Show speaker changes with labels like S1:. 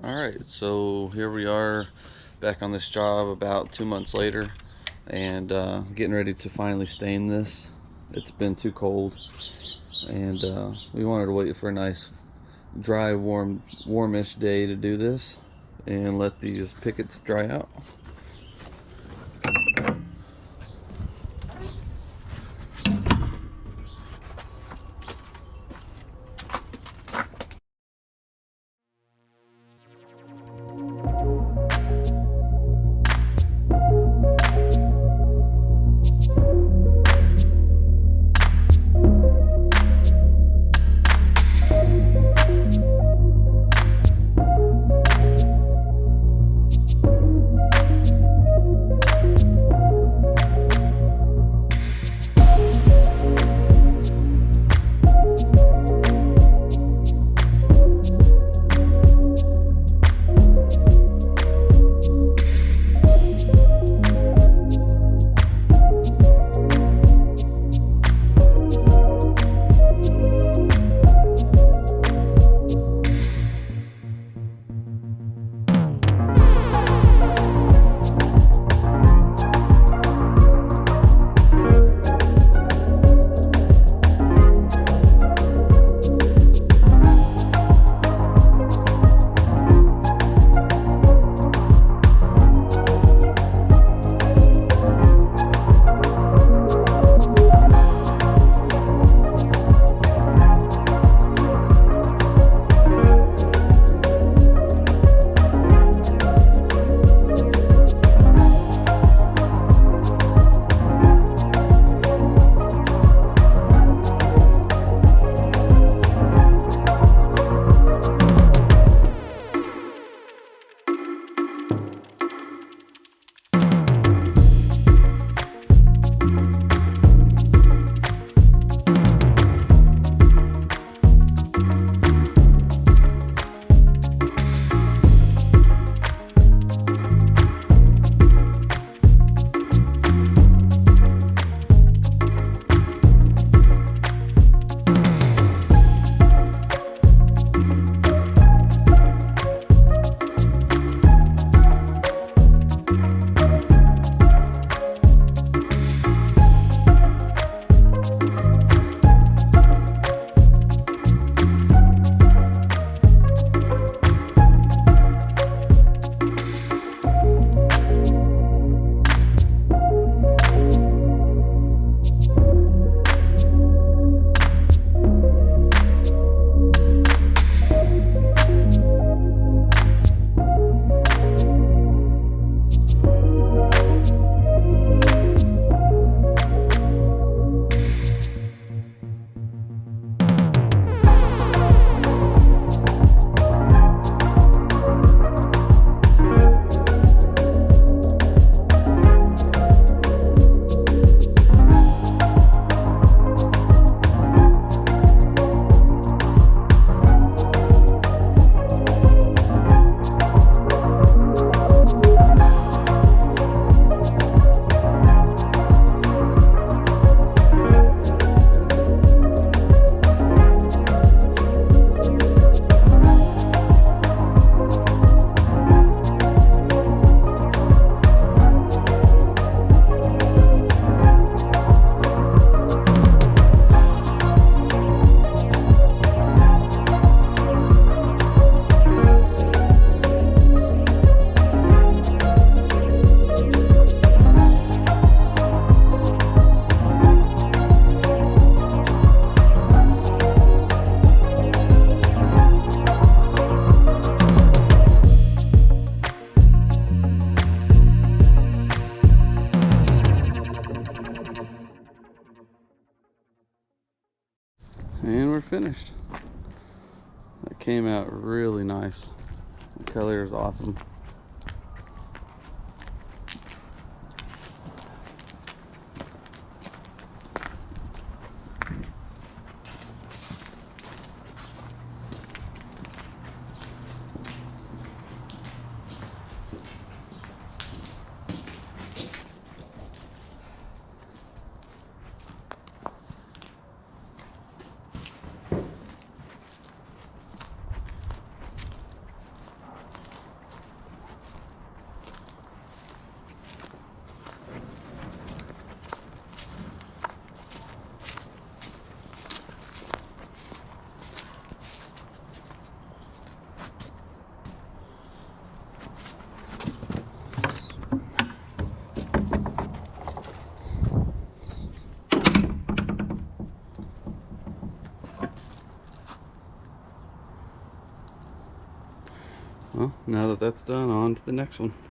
S1: Alright, so here we are back on this job about 2 months later, and getting ready to finally stain this. It's been too cold, and we wanted to wait for a nice dry, warmish day to do this and let these pickets dry out. And we're finished. That came out really nice. The color is awesome. Well, now that that's done, on to the next one.